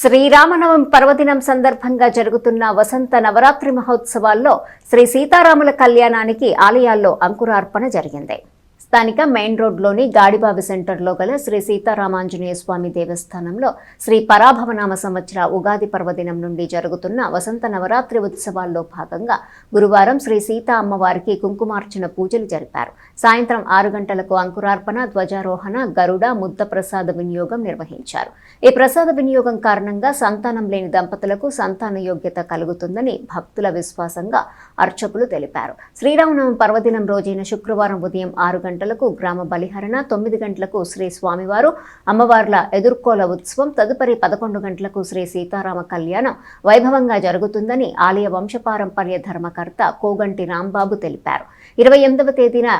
శ్రీరామనవమి పర్వదినం సందర్భంగా జరుగుతున్న వసంత నవరాత్రి మహోత్సవాల్లో శ్రీ సీతారాముల కళ్యాణానికి ఆలయాల్లో అంకురార్పణ జరిగింది. స్థానిక మెయిన్ రోడ్లోని గాడిబావి సెంటర్లో గల శ్రీ సీతారామాంజనేయ స్వామి దేవస్థానంలో శ్రీ పరాభవనామ సంవత్సర ఉగాది పర్వదినం నుండి జరుగుతున్న వసంత నవరాత్రి ఉత్సవాల్లో భాగంగా గురువారం శ్రీ సీతా అమ్మవారికి కుంకుమార్చన పూజలు జరిపారు. సాయంత్రం 6 గంటలకు అంకురార్పణ, ధ్వజారోహణ, గరుడ, ముద్ద ప్రసాద వినియోగం నిర్వహించారు. ఈ ప్రసాద వినియోగం కారణంగా సంతానం లేని దంపతులకు సంతాన యోగ్యత కలుగుతుందని భక్తుల విశ్వాసంగా అర్చకులు తెలిపారు. శ్రీరామనవమి పర్వదినం రోజైన శుక్రవారం ఉదయం 6 గంటలకు గ్రామ బలిహరణ, 9 గంటలకు శ్రీ స్వామివారు అమ్మవార్ల ఎదుర్కోల ఉత్సవం, తదుపరి 11 గంటలకు శ్రీ సీతారామ కళ్యాణం వైభవంగా జరుగుతుందని ఆలయ వంశపారంపర్య ధర్మకర్త కోగంటి రాంబాబు తెలిపారు. 28వ తేదీన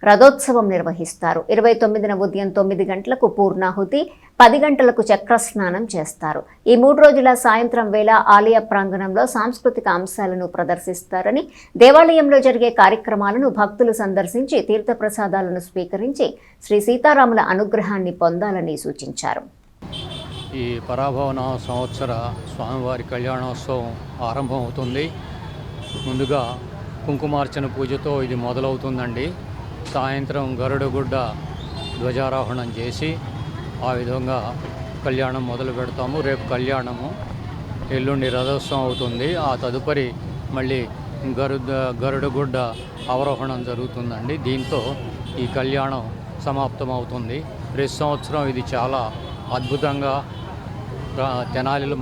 రథోత్సవం నిర్వహిస్తారు. 29న ఉదయం 9 గంటలకు పూర్ణాహుతి, 10 గంటలకు చక్రస్నానం చేస్తారు. ఈ 3 రోజుల సాయంత్రం వేళ ఆలయ ప్రాంగణంలో సాంస్కృతిక అంశాలను ప్రదర్శిస్తారని, దేవాలయంలో జరిగే కార్యక్రమాలను భక్తులు సందర్శించి తీర్థప్రసాదాలను స్వీకరించి శ్రీ సీతారాముల అనుగ్రహాన్ని పొందాలని సూచించారు. ఈ పరాభవన సంవత్సర స్వామివారి కళ్యాణోత్సవం ఆరంభమవుతుంది. ముందుగా కుంకుమార్చన పూజతో ఇది మొదలవుతుందండి. సాయంత్రం గరుడగుడ్డ ధ్వజారోహణం చేసి ఆ విధంగా కళ్యాణం మొదలు పెడతాము. రేపు కళ్యాణము, ఎల్లుండి రథోత్సవం అవుతుంది. ఆ తదుపరి మళ్ళీ గరుడగుడ్డ అవరోహణం జరుగుతుందండి. దీంతో ఈ కళ్యాణం సమాప్తమవుతుంది. ప్రతి సంవత్సరం ఇది చాలా అద్భుతంగా తెనాలిలో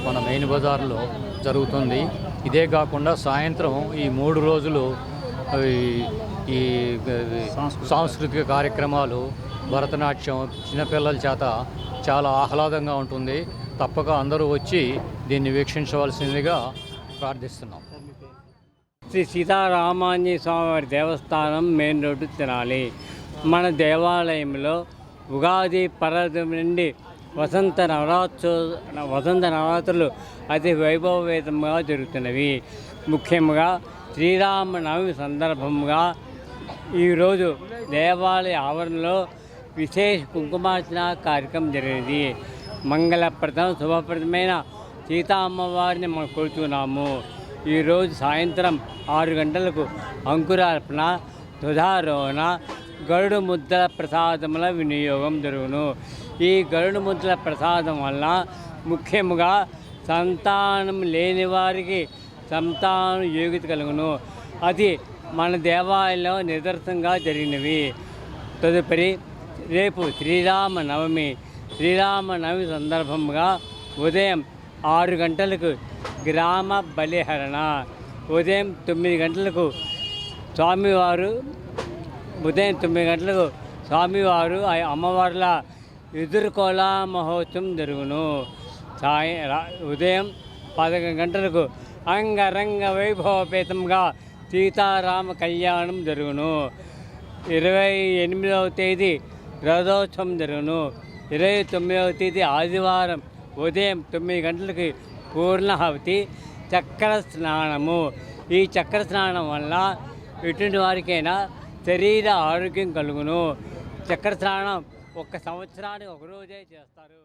మన మెయిన్ బజార్లో జరుగుతుంది. ఇదే కాకుండా సాయంత్రం ఈ 3 రోజులు ఈ సాంస్కృతిక కార్యక్రమాలు, భరతనాట్యం చిన్నపిల్లల చేత చాలా ఆహ్లాదంగా ఉంటుంది. తప్పక అందరూ వచ్చి దీన్ని వీక్షించవలసిందిగా ప్రార్థిస్తున్నాం. శ్రీ సీతారామాంజనేయ స్వామివారి దేవస్థానం మెయిన్ రోడ్డు తెనాలి. మన దేవాలయంలో ఉగాది పర్వదినం నుండి వసంత నవరాత్రులు అతి వైభవవేతంగా జరుగుతున్నవి. ముఖ్యంగా శ్రీరామనవమి సందర్భంగా ఈరోజు దేవాలయ ఆవరణలో విశేష కుంకుమార్చన కార్యక్రమం జరిగింది. మంగళప్రదం శుభప్రదమైన సీతా అమ్మవారిని మనం కోరుతున్నాము. ఈరోజు సాయంత్రం 6 గంటలకు అంకురార్పణ, ధ్వజారోహణ, గరుడు ముద్దల ప్రసాదముల వినియోగం జరుగును. ఈ గరుడు ముద్దల ప్రసాదం వల్ల ముఖ్యంగా సంతానం లేని వారికి సంతాన యోగ్యత కలుగును. అది మన దేవాలయంలో నిదర్శనంగా జరిగినవి. తదుపరి రేపు శ్రీరామనవమి సందర్భంగా ఉదయం 6 గంటలకు గ్రామ బలిహరణ, ఉదయం 9 గంటలకు స్వామివారు అమ్మవార్ల ఎదుర్కోల మహోత్సవం జరుగును. ఉదయం 11 గంటలకు అంగరంగ వైభవపేతంగా సీతారామ కళ్యాణం జరుగును. 28వ తేదీ రథోత్సవం జరుగును. 29వ తేదీ ఆదివారం ఉదయం 9 గంటలకి పూర్ణాహుతి, చక్ర స్నానము. ఈ చక్ర స్నానం వల్ల ఎటువంటి వారికైనా శరీర ఆరోగ్యం కలుగును. చక్ర స్నానం 1 సంవత్సరానికి 1 రోజే చేస్తారు.